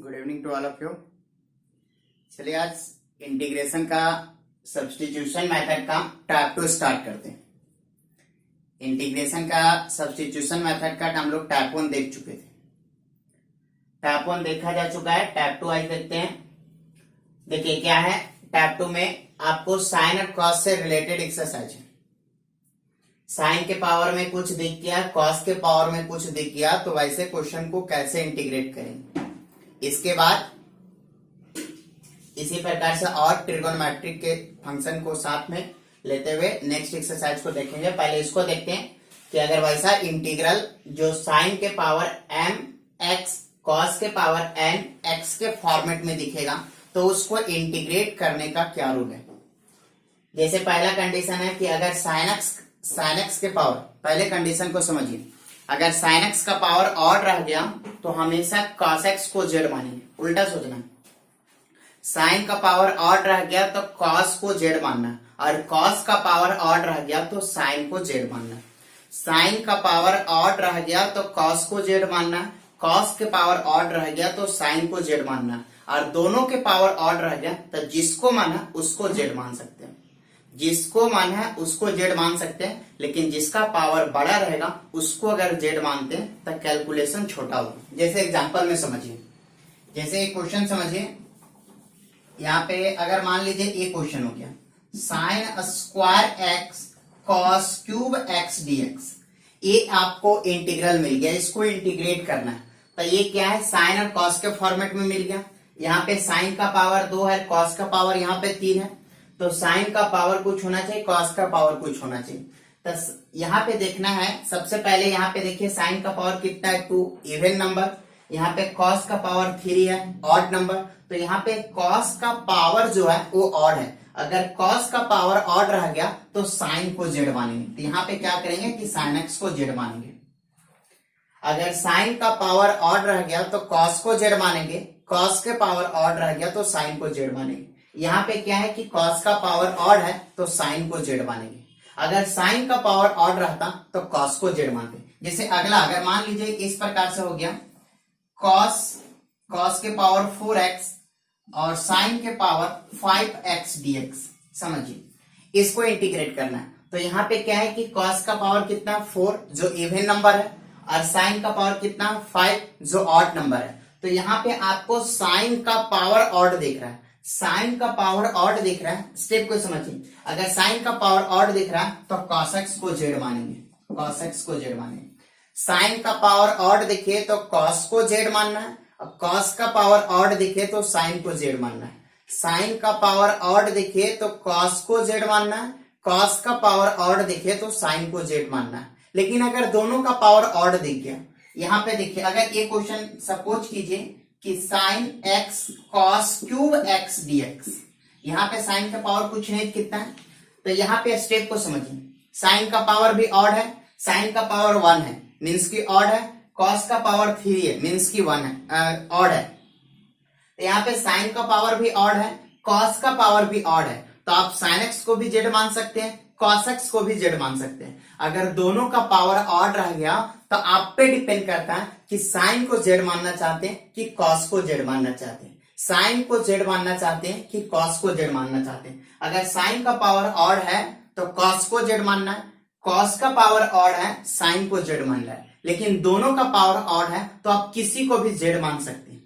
Good evening to all of you. चलिए आज integration का सब्स्टिट्यूशन मेथड का टाइप 2 स्टार्ट करते हैं। इंटीग्रेशन का सब्स्टिट्यूशन मेथड का हम लोग टाइप 1 देख चुके थे। टाइप 1 देखा जा चुका है। टाइप 2 आज देखते हैं। देखिए क्या है टाइप 2 में, आपको साइन और कॉस से रिलेटेड एक्सरसाइज है। साइन के पावर में कुछ दिख गया, कॉस के पावर में कुछ दिख गया, तो वैसे क्वेश्चन को कैसे इंटीग्रेट करेंगे। इसके बाद इसी प्रकार से और ट्रिगोनोमेट्रिक के फंक्शन को साथ में लेते हुए नेक्स्ट एक्सरसाइज को देखेंगे। पहले इसको देखते हैं कि अगर वैसा इंटीग्रल जो साइन के पावर m x कॉस के पावर n x के फॉर्मेट में दिखेगा तो उसको इंटीग्रेट करने का क्या रूल है। जैसे पहला कंडीशन है कि अगर साइन x के पावर, पहले कंडीशन को समझिए, अगर साइन x का पावर ऑड रह गया तो हमेशा cos x को z मानेंगे। उल्टा सोचना, साइन का पावर ऑड रह गया तो cos को z मानना, और cos का पावर ऑड रह गया तो साइन को z मानना। साइन का पावर ऑड रह गया तो cos को z मानना, cos के पावर ऑड रह गया तो साइन को z मानना, और दोनों के पावर ऑड रह गया तो जिसको माना उसको z मान सकते हैं। जिसको माना है उसको z मान सकते हैं, लेकिन जिसका पावर बड़ा रहेगा उसको अगर z मानते हैं तो कैलकुलेशन छोटा होगा। जैसे एग्जांपल में समझिए, जैसे एक क्वेश्चन समझिए, यहाँ पे अगर मान लीजिए ये क्वेश्चन हो गया sine square x cos cube x dx, ये आपको इंटीग्रल मिल गया, इसको इंटीग्रेट करना है। तो ये क्या है, साइन और कॉस के फॉर्मेट में मिल गया। यहाँ पे साइन का पावर 2 है, कॉस का पावर यहाँ पे 3 है, तो साइन का पावर कुछ होना चाहिए, कॉस का पावर कुछ होना चाहिए। तो यहाँ पे देखना है, सबसे पहले यहाँ पे देखिए साइन का पावर कितना है 2, इवन नंबर। यहाँ पे कॉस का पावर 3 है, ऑड नंबर। तो यहाँ पे कॉस का पावर जो है वो ऑड है। अगर कॉस का पावर ऑड रह गया तो साइन को जेड मानेंगे। तो यहाँ पे क्या करेंगे कि साइन एक्स को जेड मानेंगे। अगर साइन का पावर ऑड रह गया तो कॉस को जेड मानेंगे, कॉस के पावर ऑड रह गया तो साइन को जेड मानेंगे। यहाँ पे क्या है कि कॉस का पावर ऑड है तो साइन को जेड मानेंगे। अगर साइन का पावर ऑड रहता तो कॉस को जेड मानते। जैसे अगला, अगर मान लीजिए इस प्रकार से हो गया कॉस के पावर 4x और साइन के पावर 5x dx। समझिए इसको इंटीग्रेट करना है। तो यहाँ पे क्या है कि कॉस का पावर कितना 4 जो इवन नंबर है, और साइन का पावर कितना 5 जो ऑड नंबर है। तो यहाँ पे आपको साइन का पावर ऑड दिख रहा है, साइन का पावर ऑड दिख रहा है। स्टेप को समझिए, अगर साइन का पावर ऑड दिख रहा है तो cos x को z मानेंगे, cos x को z मानेंगे। साइन का पावर ऑड दिखे तो cos को z मानना है, अब cos का पावर ऑड दिखे तो साइन को z मानना है। साइन का पावर ऑड दिखे तो cos को z मानना है, cos का पावर ऑड दिखे तो साइन को z मानना है। लेकिन अगर दोनों का पावर ऑड दिख गया, यहाँ पे देखिए, अगर ये क्वेश्चन सपोज कीजिए कि sine x cos cube x dx, यहाँ पे साइन का पावर कुछ नहीं, कितना है। तो यहाँ पे स्टेप को समझिए, साइन का पावर भी ऑड है, साइन का पावर 1 है मीन्स की ऑड है, कॉस का पावर 3 है मीन्स की 1 है, ऑड है। तो यहाँ पे साइन का पावर भी ऑड है, कॉस का पावर भी ऑड है, तो आप साइन एक्स को भी जेड मान सकते हैं, कॉस एक्स को भी जेड मान सकते हैं। अगर दोनों का पावर ऑड रह गया तो आप पे डिपेंड करता है कि साइन को जेड मानना चाहते हैं कि कॉस को जेड मानना चाहते हैं, साइन को जेड मानना चाहते हैं कि कॉस को जेड मानना चाहते हैं। अगर साइन का पावर ऑड है तो कॉस को जेड मानना है, कॉस का पावर ऑड है साइन को जेड मानना है। लेकिन दोनों का पावर ऑड है तो आप किसी को भी जेड मान सकते हैं,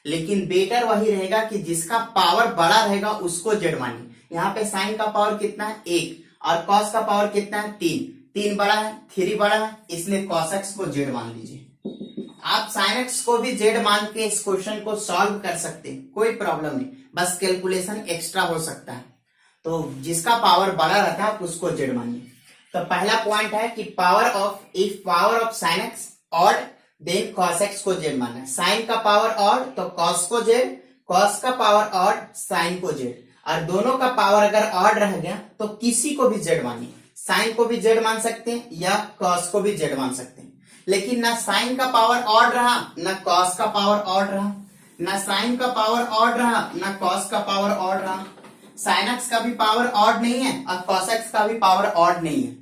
लेकिन बेटर वही रहेगा कि जिसका पावर बड़ा रहेगा उसको जेड मानिए। यहाँ पे साइन का पावर कितना है 1 और कॉस का पावर कितना है 3 बड़ा है, 3 बड़ा है, इसलिए cos x को z मान लीजिए। आप sin x को भी z मान के इस क्वेश्चन को सॉल्व कर सकते हैं, कोई प्रॉब्लम नहीं, बस कैलकुलेशन एक्स्ट्रा हो सकता है। तो जिसका पावर बड़ा रहता है उसको z मानिए। तो पहला पॉइंट है कि if power of sin x odd then cos x को z मानना है। साइन का पावर ऑड तो cos को z, cos का पावर ऑड साइन को z, और दोनों का पावर अगर ऑड रह गया तो किसी को भी z मानिए। साइन को भी जेड मान सकते हैं या कॉस को भी जेड मान सकते हैं। लेकिन ना साइन का पावर ऑड रहा ना कॉस का पावर ऑड रहा, ना साइन का पावर ऑड रहा ना कॉस का पावर ऑड रहा। साइन एक्स का भी पावर ऑड नहीं है और कॉस एक्स का भी पावर ऑड नहीं है।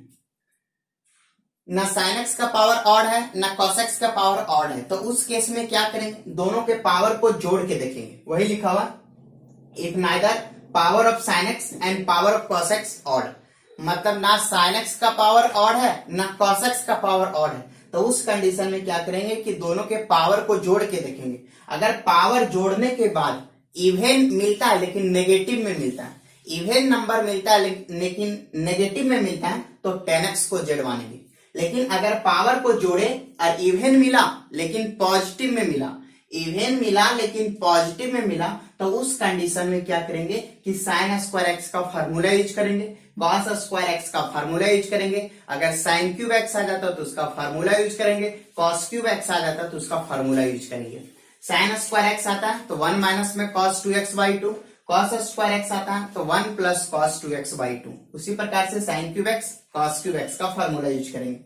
ना sin x का पावर ऑड है ना cos x का पावर ऑड है, तो उस केस में क्या करेंगे, दोनों के पावर को जोड़ के देखेंगे। वही लिखा हुआ if neither power of sin x and power of cos x odd, मतलब ना sin x का पावर ऑड है ना cos x का पावर ऑड है, तो उस कंडीशन में क्या करेंगे कि दोनों के पावर को जोड़ के देखेंगे। अगर पावर जोड़ने के बाद इवन मिलता है लेकिन नेगेटिव में मिलता है, इवन नंबर मिलता है लेकिन नेगेटिव में मिलता है, तो 10x को z मानेंगे। लेकिन अगर पावर को जोड़े और इवन मिला लेकिन पॉजिटिव में मिला, इवन मिला लेकिन पॉजिटिव में मिला, तो उस कंडीशन में क्या करेंगे कि साइन स्क्वायर x का फार्मूला यूज करेंगे, कॉस स्क्वायर x का फार्मूला यूज करेंगे। अगर साइन क्यूब x आ जाता तो उसका फार्मूला यूज करेंगे, कॉस क्यूब x आ जाता तो उसका फार्मूला यूज करेंगे। साइन स्क्वायर x आता है तो 1 माइनस में cos 2x/2, cos square x आता है तो 1 प्लस cos 2x/2। उसी प्रकार से sine cube x cos cube x का फार्मूला यूज करेंगे।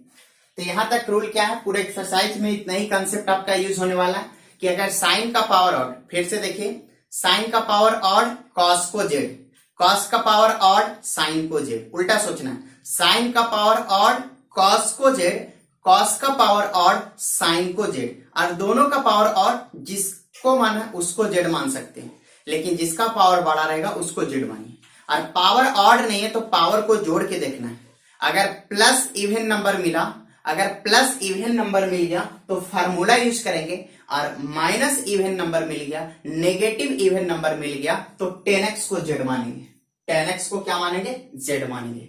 तो यहां तक रूल क्या है, पूरे एक्सरसाइज में इतना ही कंसेप्ट आपका यूज होने वाला है कि अगर साइन का पावर ऑड, फिर से देखिए, साइन का पावर ऑड कॉस को जेड, कॉस का पावर ऑड साइन को जेड, उल्टा सोचना है, साइन का पावर ऑड कॉस को जेड, कॉस का पावर ऑड साइन को जेड, और दोनों का पावर ऑड जिसको माना है उसको जेड मान सकते हैं, लेकिन जिसका पावर बड़ा रहेगा उसको जेड मानिए। और पावर ऑड नहीं है तो पावर को जोड़ के देखना है। अगर प्लस इवन नंबर मिला, अगर प्लस इवन नंबर मिल गया तो फार्मूला यूज करेंगे, और माइनस इवन नंबर मिल गया, नेगेटिव इवन नंबर मिल गया, तो 10x को जेड मानेंगे। 10x को क्या मानेंगे, जेड मानेंगे।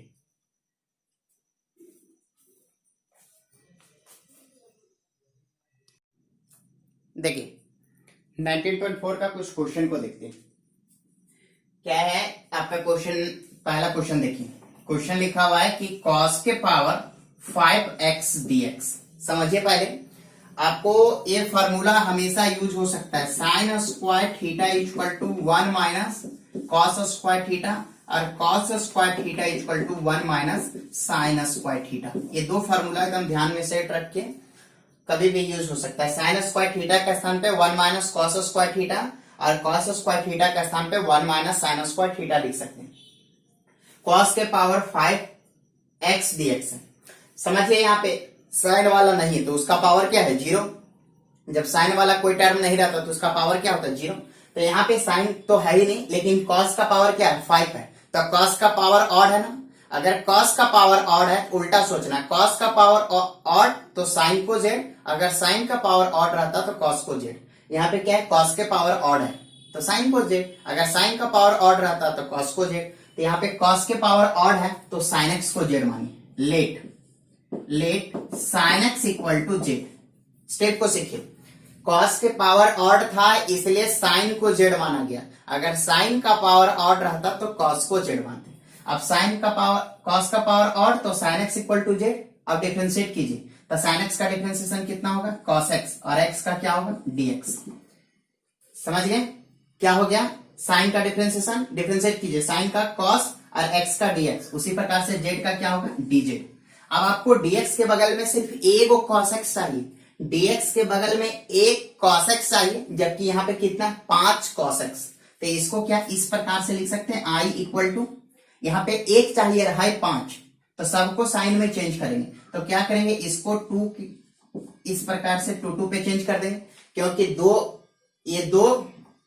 देखिए 19.4 का कुछ क्वेश्चन को देखते हैं। क्या है आपका क्वेश्चन, पहला क्वेश्चन देखिए, क्वेश्चन लिखा हुआ है कि cos के पावर 5x dx। समझिए पहले, आपको ये फॉर्मूला हमेशा यूज हो सकता है, sine square theta equal to 1 minus cos square theta, और cos square theta equal to 1 minus sine square theta. ये दो फॉर्मूला एकदम ध्यान में सेट रख के कभी भी यूज हो सकता है। साइन स्क्वायर थीटा के स्थान पे 1 माइनस कॉस स्क्वायर थीटा, और कॉस स्क्वायर थीटा के स्थान पे 1 माइनस साइन स्क्वायर थीटा लिख सकते हैं। कॉस के पावर 5x dx है। समझिए यहाँ पे साइन वाला नहीं तो उसका पावर क्या है, 0। जब साइन वाला कोई टर्म नहीं रहता तो उसका पावर क्या होता है, 0। तो यहाँ पे साइन तो है ही नहीं, लेकिन कॉस का पावर क्या है, 5 है, तो कॉस का पावर ऑड है ना। अगर कॉस का पावर ऑड है, उल्टा सोचना है, कॉस का पावर ऑड तो साइन को जेड, अगर साइन का पावर ऑड रहता तो कॉस को जेड। यहाँ पे क्या है, कॉस के पावर ऑड है तो साइन को जेड, अगर साइन का पावर ऑड रहता तो कॉस को जेड। तो यहाँ पे कॉस के पावर ऑड है तो साइन एक्स को जेड मानिए। Let sine x equal to z. Step को सीखिए, कॉस के पावर ऑड था इसलिए साइन को जेड माना गया, अगर साइन का पावर ऑड रहता तो कॉस को जेड मानते। अब साइन का पावर, कॉस का पावर ऑड तो sine x equal to z. अब डिफरेंशिएट कीजिए तो साइन एक्स का डिफरेंशिएशन कितना होगा, कॉस एक्स, और एक्स का क्या होगा, डीएक्स। समझ गए क्या हो गया, साइन का डिफरेंशिएशन, डिफरेंशिएट कीजिए, साइन का कॉस और एक्स का डीएक्स। उसी प्रकार से जेड का क्या होगा, डीजेड। अब आपको डीएक्स के बगल में सिर्फ एक कॉस एक्स चाहिए, डीएक्स के बगल में एक कॉस एक्स चाहिए, जबकि यहाँ पे कितना, 5 कॉस एक्स। तो इसको क्या इस प्रकार से लिख सकते हैं, आई इक्वल टू, यहाँ पे एक चाहिए रहा है 5, तो सबको साइन में चेंज करेंगे। तो क्या करेंगे, इसको 2 इस प्रकार से 2 पे चेंज कर देंगे, क्योंकि 2, ये 2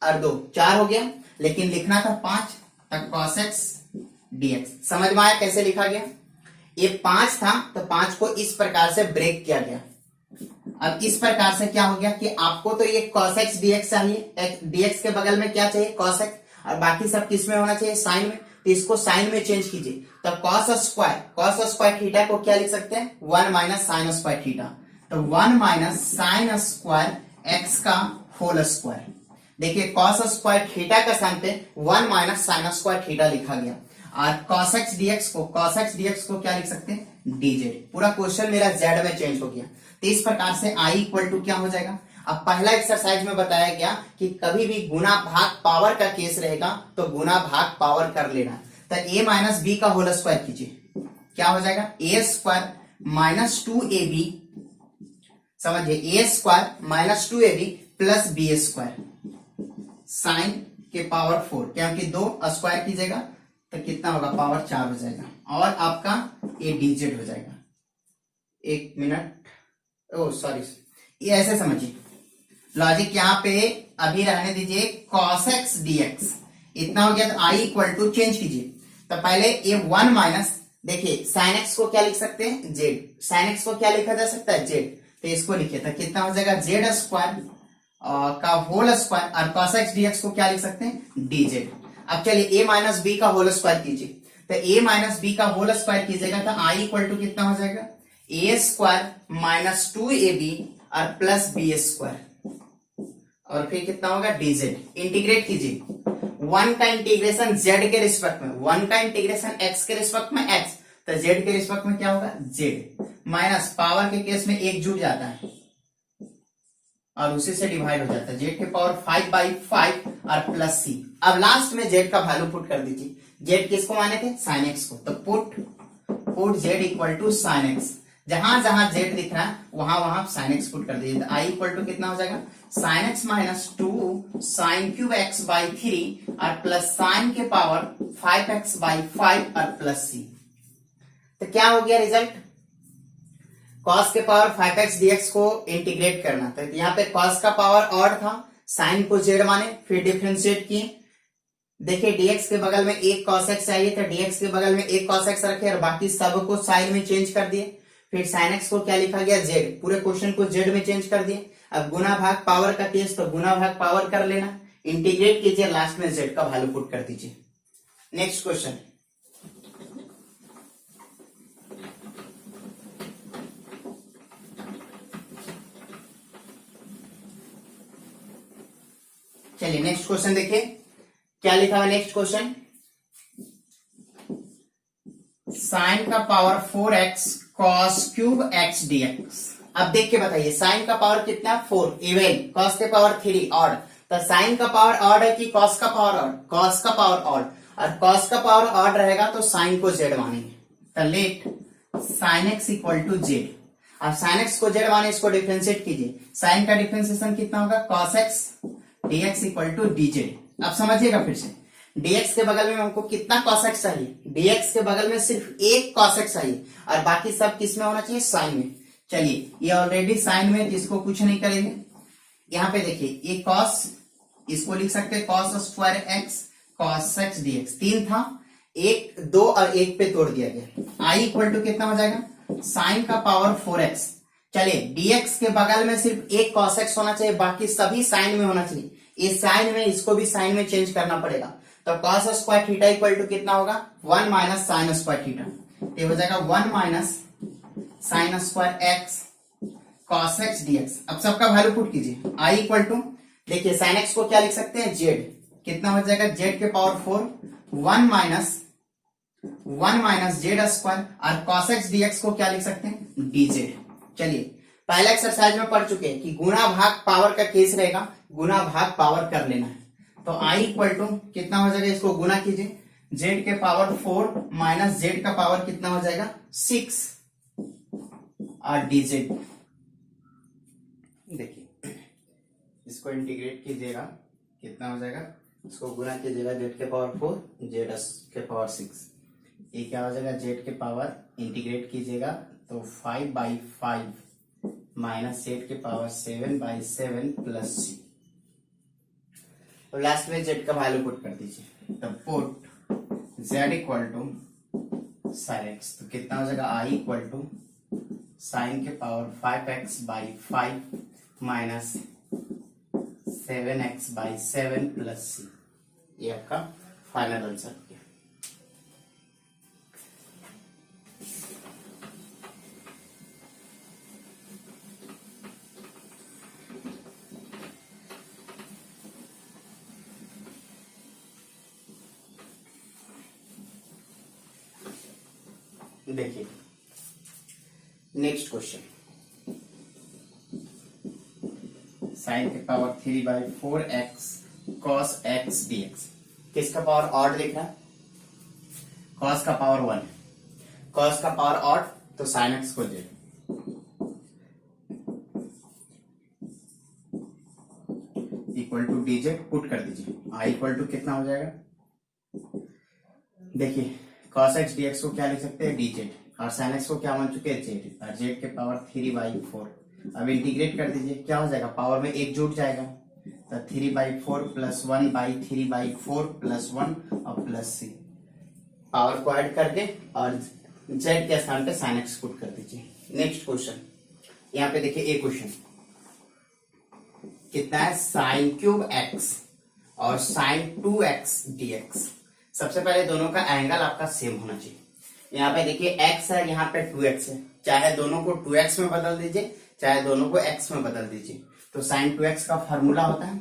और 2 4 हो गया, लेकिन लिखना था 5, तक कॉस एक्स डीएक्स। समझ में आया कैसे लिखा गया, ये 5 था तो 5 को इस प्रकार से ब्रेक किया गया। अब इस प्रकार से क्या हो गया कि आपको तो ये cos x dx चाहिए, dx के बगल में क्या चाहिए, cos x, और बाकी सब किस में होना चाहिए, साइन में। तो इसको साइन में चेंज कीजिए, तो cos स्क्वायर थीटा को क्या लिख सकते हैं, 1 माइनस साइन स्क्वायर थीटा। तो 1 माइनस साइन स्क्वायर एक्स का होल स्क्वायर। देखिए cos स्क्वायर थीटा का स्थान पे 1 माइनस साइन स्क्वायर थीटा लिखा गया, और cos x dx को क्या लिख सकते हैं, dz। पूरा क्वेश्चन मेरा z में चेंज हो गया। तो इस प्रकार से i इक्वल टू क्या हो जाएगा। अब पहला एक्सरसाइज में बताया गया कि कभी भी गुना भाग पावर का केस रहेगा तो गुना भाग पावर कर लेना। तो a माइनस बी का होल स्क्वायर कीजिए, क्या हो जाएगा, ए स्क्वायर माइनस 2ab, समझिए A square minus 2ab plus B square sine के पावर 4, क्योंकि 2 स्क्वायर कीजिएगा तो कितना होगा, पावर 4 हो जाएगा, और आपका ये डीजेड हो जाएगा। एक मिनट, ओ सॉरी, ये ऐसे समझिए लॉजिक, यहाँ पे अभी रहने दीजिए cos x dx इतना हो गया, तो i इक्वल टू चेंज कीजिए। तो पहले ये 1 माइनस, देखिए sin x को क्या लिख सकते हैं z, sin x को क्या लिखा जा सकता है z, तो इसको लिखिए तो कितना हो जाएगा z स्क्वायर का होल स्क्वायर, और cos x dx को क्या लिख सकते हैं dz। अब चलिए a माइनस बी का होल स्क्वायर कीजिए, तो a माइनस बी का होल स्क्वायर कीजिएगा तो i इक्वल टू कितना हो जाएगा a स्क्वायर माइनस 2ab और प्लस बी स्क्वायर, और फिर कितना होगा dz। इंटीग्रेट कीजिए, 1 का इंटीग्रेशन z के रिस्पेक्ट में, 1 का इंटीग्रेशन x के रिस्पेक्ट में x, तो z के रिस्पेक्ट में क्या होगा z, माइनस पावर के केस में एक जुड़ जाता है और उसी से डिवाइड हो जाता है, z के पावर 5/5 और प्लस c। अब लास्ट में z का वैल्यू पुट कर दीजिए, z किसको माने थे sin x को, तो put z equal to sin x, जहां जहां z दिख रहा है वहां वहां sin x पुट कर दीजिए, तो i इक्वल टू कितना हो जाएगा sin x minus 2 sin cube x by 3 और प्लस sin के पावर 5x/5 और प्लस c। तो क्या हो गया रिजल्ट, cos के पावर 5x dx को इंटीग्रेट करना, तो यहाँ पे cos का पावर ऑड था, sin को z माने, फिर डिफरेंशिएट किए, देखिए dx के बगल में एक cos x चाहिए, तो dx के बगल में एक cos x रखे और बाकी सब को साइन में चेंज कर दिए, फिर sin x को क्या लिखा गया z, पूरे क्वेश्चन को z में चेंज कर दिए। अब गुना भाग पावर का केस, तो गुना भाग पावर कर लेना, इंटीग्रेट कीजिए, लास्ट में z का वैल्यू पुट कर दीजिए। नेक्स्ट क्वेश्चन, चलिए नेक्स्ट क्वेश्चन देखिए क्या लिखा हुआ। नेक्स्ट क्वेश्चन, साइन का power 4x cos cube x dx। अब देख के बताइए साइन का पावर कितना 4 इवन, cos के पावर 3 ऑड, तो साइन का पावर ऑड है कि cos का पावर ऑड, cos का पावर ऑड, और cos का पावर ऑड रहेगा तो साइन को z मानेंगे, तो let sin x equal to z। अब sin x को z माने, इसको डिफरेंशिएट कीजिए, साइन का डिफरेंशिएशन कितना होगा cos x dx equal to dz। अब समझिएगा फिर से, dx के बगल में हमको कितना cos x चाहिए, dx के बगल में सिर्फ एक cos x चाहिए और बाकी सब किस में होना चाहिए साइन में। चलिए ये ऑलरेडी साइन में, जिसको कुछ नहीं करेंगे, यहाँ पे देखिए ये cos, इसको लिख सकते हैं cos square x cos x dx, 3 था, 1 2 और 1 पे तोड़ दिया गया, i इक्वल टू कितना हो जाएगा साइन का पावर 4x। चलिए dx के बगल में सिर्फ एक cos x होना चाहिए, बाकी सभी साइन में होना चाहिए, ये साइन में, इसको भी साइन में चेंज करना पड़ेगा, तो cos square theta equal to कितना होगा 1 माइनस साइन स्क्वायर थीटा, ये हो जाएगा 1 minus sine square x cos x dx। अब सबका वैल्यू पुट कीजिए, i इक्वल टू, देखिए साइन x को क्या लिख सकते हैं z, कितना हो जाएगा z के पावर 4 1 माइनस z स्क्वायर, और cos x dx को क्या लिख सकते हैं dz। चलिए पहले एक्सरसाइज में पढ़ चुके हैं कि गुणा भाग पावर का केस रहेगा, गुणा भाग पावर कर लेना है, तो i इक्वल टू कितना हो जाएगा, इसको गुना कीजिए, z के पावर 4 माइनस z का पावर कितना हो जाएगा 6 और dz। देखिए इसको इंटीग्रेट कीजिएगा, कितना हो जाएगा, इसको गुना कीजिएगा, z के पावर 4 z के पावर 6, ये क्या हो जाएगा z के पावर, इंटीग्रेट कीजिएगा तो 5/5 माइनस z के पावर 7/7 प्लस c, और लास्ट में z का वैल्यू पुट कर दीजिए, तो put z equal to sine x, तो कितना हो जाएगा i इक्वल टू साइन के power 5x/5 minus 7x/7 plus c, ये आपका फाइनल आंसर। देखिए नेक्स्ट क्वेश्चन, साइन के power 3/4x cos x dx, किसका पावर ऑड लिख रहा है, cos का पावर 1, cos का पावर ऑड तो sin x को दे, इक्वल टू dz पुट कर दीजिए, i इक्वल टू कितना हो जाएगा, देखिए cos x dx को क्या लिख सकते हैं dz, और साइन एक्स को क्या मान चुके हैं जेड, और जेड के पावर 3/4। अब इंटीग्रेट कर दीजिए, क्या हो जाएगा, पावर में एक जुट जाएगा, तो 3/4 प्लस 1/3/4 प्लस 1 और प्लस सी, पावर को ऐड करके और जेड के स्थान पे साइन एक्स पुट कर दीजिए। नेक्स्ट क्वेश्चन, यहाँ पे देखिए एक क्वेश्चन कितना है, साइन क्यूब एक्स और साइन 2x dx। सबसे पहले दोनों का एंगल आपका सेम होना चाहिए। यहाँ पे देखिए x है, यहाँ पे 2x है, चाहे दोनों को 2x में बदल दीजिए, चाहे दोनों को x में बदल दीजिए। तो साइन 2x का फॉर्मूला होता है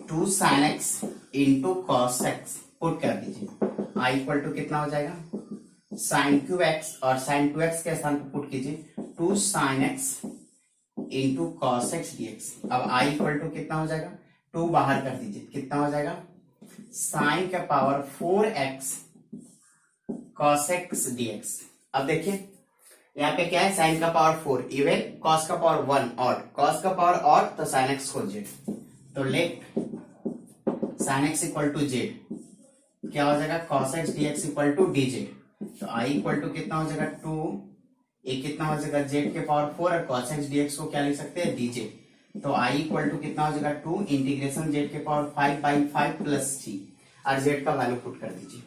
2 sin x into cos x, put कर दीजिए। आई इक्वल टू कितना हो जाएगा, साइन क्यूब एक्स और साइन 2x के स्थान पर पुट कीजिए 2 sin x into cos x dx। अब आई इक्वल टू कितना हो जाएगा, 2 बाहर कर दीजिए, कितना हो जाएगा, साइन का power 4x cos x dx। अब देखिए यहाँ पे क्या है, साइन का पावर 4 इवन, कॉस का पावर 1 ऑड, कॉस का पावर ऑड तो साइन एक्स को जेड, तो let sine x equal to z क्या हो जाएगा, cos x dx equal to dz। तो आई इक्वल टू कितना हो जाएगा 2, ये कितना हो जाएगा जेड के पावर 4 और कॉस एक्स dx को क्या लिख सकते हैं dz। तो आई इक्वल टू कितना हो जाएगा 2 इंटीग्रेशन जेड के पावर 5/5 प्लस c, और जेड का वैल्यू पुट कर दीजिए।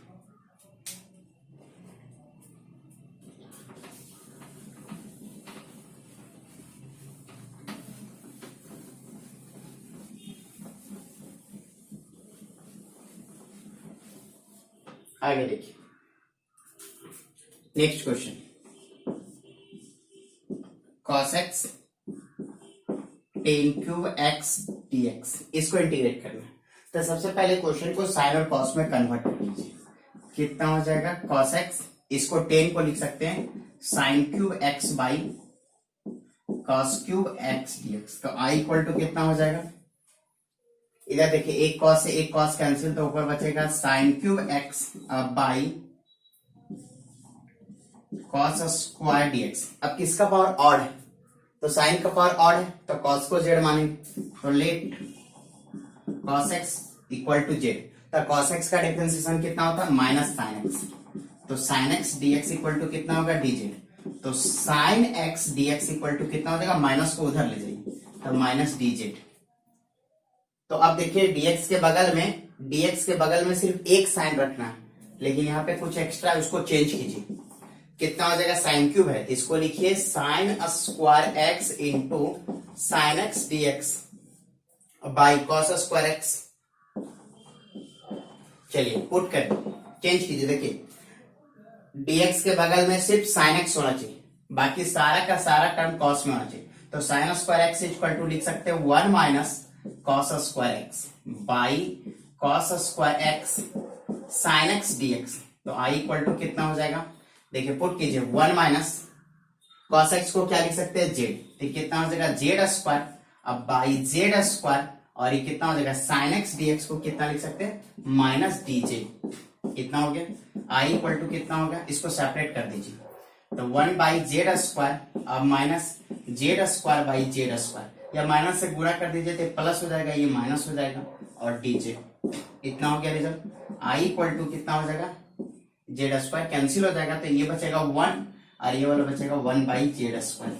आगे देखिए next question, cos x tan cube x dx, इसको इंटीग्रेट करना है। तो सबसे पहले क्वेश्चन को साइन और कॉस में कन्वर्ट कर लीजिए, कितना हो जाएगा cos x, इसको tan को लिख सकते हैं sine cube x by cos cube x dx। तो आई इक्वल टू कितना हो जाएगा, इधर देखिए एक कॉस से एक कॉस कैंसिल, तो ऊपर बचेगा sine cube x by cos square dx। अब किसका पावर ऑड है, तो साइन का पावर ऑड है, तो कॉस को जेड मानेंगे, तो let cos x equal to z. तो कॉस एक्स का डिफरेंशिएशन कितना होता है, माइनस साइन एक्स, तो sine x dx equal to कितना होगा dz। तो sine x dx equal to कितना हो जाएगा, माइनस को उधर ले जाइए, तो माइनस dz। तो अब देखिए dx के बगल में सिर्फ एक साइन रखना है, लेकिन यहाँ पे कुछ एक्स्ट्रा, उसको चेंज कीजिए, कितना हो जाएगा, साइन क्यूब है, इसको लिखिए sign square x into sine x dx by cos square x. चलिए पुट कर चेंज कीजिए, देखिए dx के बगल में सिर्फ साइन एक्स होना चाहिए, बाकी सारा का सारा टर्म कॉस में होना चाहिए। तो sine square x equal to लिख सकते हैं 1 minus cos square x by cos square x sine x dx। तो आई इक्वल टू कितना हो जाएगा, देखिए पुट कीजिए 1 माइनस कॉस एक्स को क्या लिख सकते हैं जेड, तो कितना हो जाएगा जेड स्क्वायर, अब बाई जेड स्क्वायर, और ये कितना हो जाएगा साइन एक्स dx को कितना लिख सकते हैं माइनस dj। कितना हो गया, आई इक्वल टू कितना होगा, इसको सेपरेट कर दीजिए, तो 1 बाई जेड स्क्वायर, अब minus z square by Z square, या माइनस से गुणा कर दीजिए तो प्लस हो जाएगा, ये माइनस हो जाएगा, और dj। इतना हो गया रिजल्ट। आई इक्वल टू कितना हो जाएगा, जेड स्क्वायर कैंसिल हो जाएगा, तो ये बचेगा 1 और ये वाला बचेगा 1 बाई जेड स्क्वायर।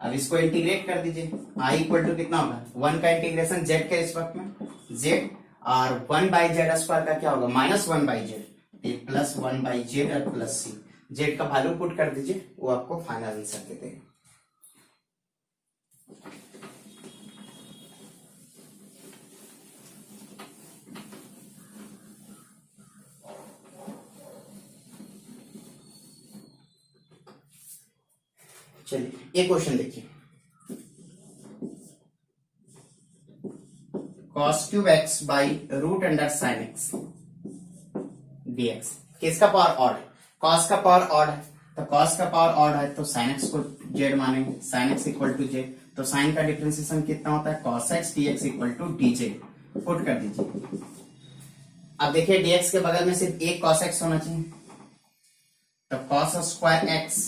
अब इसको इंटीग्रेट कर दीजिए, आई इक्वल टू कितना होगा, 1 का इंटीग्रेशन जेड के रिस्पेक्ट में जेड, और 1 बाई जेड स्क्वायर का क्या होगा, minus 1 by Z, plus 1 by Z और प्लस सी। जेड का वैल्यू पुट कर दीजिए, वो आपको फाइनल आंसर दे देगा। चलिए ये क्वेश्चन देखिए, cos cube x by root under sine x dx। किसका पावर ऑड है, cos का पावर ऑड है, तो cos का पावर ऑड है तो sin x को z मानेंगे, sin x equal to z, तो sin का डिफरेंशिएशन कितना होता है, cos x dx equal to dz। Put कर दीजिए। अब देखिए dx के बगल में सिर्फ एक cos x होना चाहिए, तो cos square x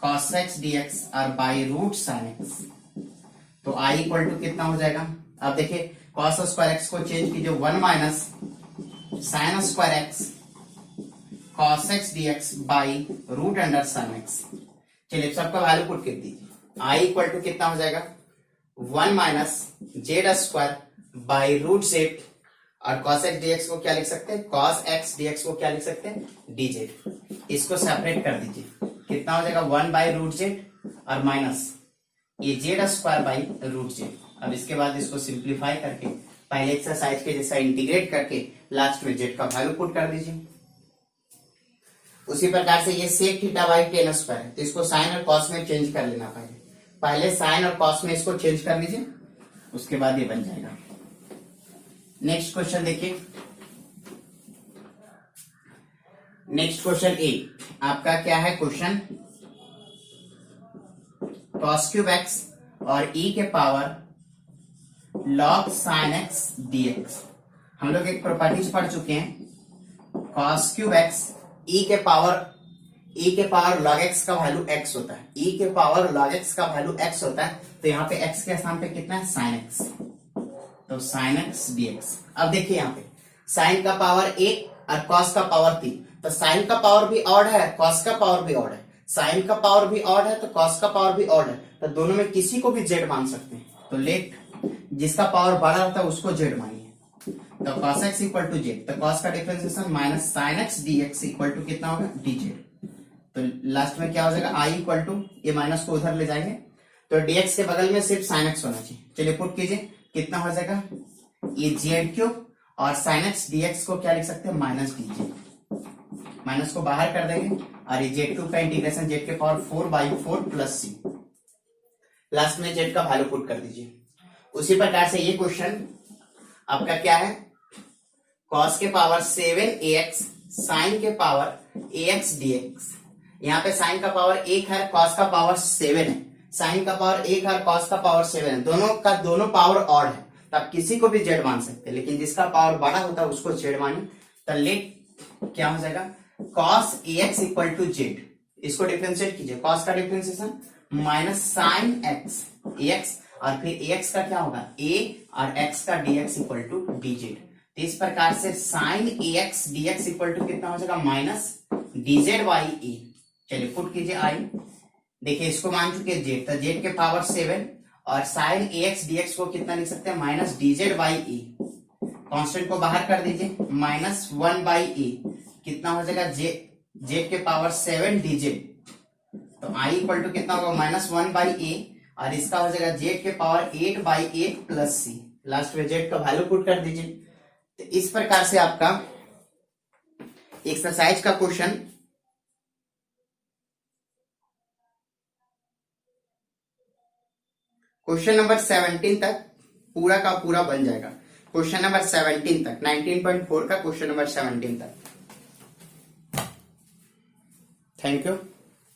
cos x dx और बाई रूट साइन x, तो i इक्वल टू कितना हो जाएगा। अब देखिए cos स्क्वायर x को चेंज कीजिए 1 minus sine square x cos x dx by root under sine x. चलिए सबका वैल्यू पुट कर दीजिए। I इक्वल टू कितना हो जाएगा 1 minus z square by root z, और cos x dx को क्या लिख सकते हैं, cos x dx को क्या लिख सकते हैं, dz। इसको सेपरेट कर दीजिए, कितना हो जाएगा 1 बाई रूट जेड और माइनस ये z square by root z. अब इसके बाद इसको सिंप्लीफाई करके पहले एक्सरसाइज के जैसा इंटीग्रेट करके लास्ट में जेड का वैल्यू पुट कर दीजिए। उसी प्रकार से ये sec theta by tan square है, तो इसको साइन और कॉस में चेंज कर लेना। पहले साइन और कॉस में इसको चेंज कर लीजिए, उसके बाद ये बन जाएगा। नेक्स्ट क्वेश्चन देखिए, नेक्स्ट क्वेश्चन ए आपका क्या है, क्वेश्चन cos क्यूब x और e के power log sin x dx। हम लोग एक प्रॉपर्टीज पढ़ चुके हैं, cos क्यूब x e के पावर log x का वैल्यू x होता है, e के पावर log x का वैल्यू x होता है, तो यहाँ पे x के स्थान पे कितना है sin x, तो sin x dx। अब देखिए यहाँ पे sin का पावर 1 और cos का पावर 3, तो sin का पावर भी ऑड है, cos का पावर भी ऑड है, sin का पावर भी ऑड है तो cos का पावर भी ऑड है, तो दोनों में किसी को भी z मान सकते हैं। तो लेट जिसका पावर बड़ा होता है उसको z मानिए, तो cos x equal to z, तो cos का differentiation minus sin x dx equal to कितना होगा dz। तो लास्ट में क्या हो जाएगा, i इक्वल टू ये माइनस को उधर ले जाएंगे, तो dx के बगल में सिर्फ sin x होना चाहिए। चलिए पुट कीजिए, कितना हो जाएगा, ये z क्यूब और sin x dx को क्या लिख सकते हैं, माइनस dz। माइनस को बाहर कर देंगे और ये z2 का इंटीग्रेशन z के पावर 4/4 प्लस c, लास्ट में z का वैल्यू पुट कर दीजिए। उसी प्रकार से ये क्वेश्चन आपका क्या है, cos के पावर 7ax sin के पावर ax dx। यहाँ पे sin का पावर 1 है, cos का पावर 7 है, sin का पावर 1 है, cos का पावर 7 है, दोनों पावर ऑड है, तो आप किसी को भी z मान सकते हैं, लेकिन जिसका पावर बड़ा होता है उसको z मानिए। तो लेट क्या हो जाएगा, cos ax equal to z, इसको डिफरेंशिएट कीजिए, cos का differentiation minus sin x ax, और फिर ax का क्या होगा a और x का dx इक्वल टू dz। तो इस प्रकार से sin ax dx equal to कितना हो जाएगा, माइनस dz बाई e। चलिए पुट कीजिए i, देखिए इसको मान चुके z, तो z के पावर 7 और sin ax dx को कितना लिख सकते हैं, minus dz by e। Constant को बाहर कर दीजिए, माइनस 1 बाई e, कितना हो जाएगा z के पावर 7 dz। तो i इक्वल टू कितना होगा, माइनस 1 बाई ए, और इसका हो जाएगा z के पावर 8/8 प्लस c, लास्ट में z का वैल्यू पुट कर दीजिए। तो इस प्रकार से आपका एक्सरसाइज का क्वेश्चन नंबर 17 तक पूरा का पूरा बन जाएगा। क्वेश्चन नंबर 17 तक 19.4 का क्वेश्चन नंबर 17 तक। Thank you.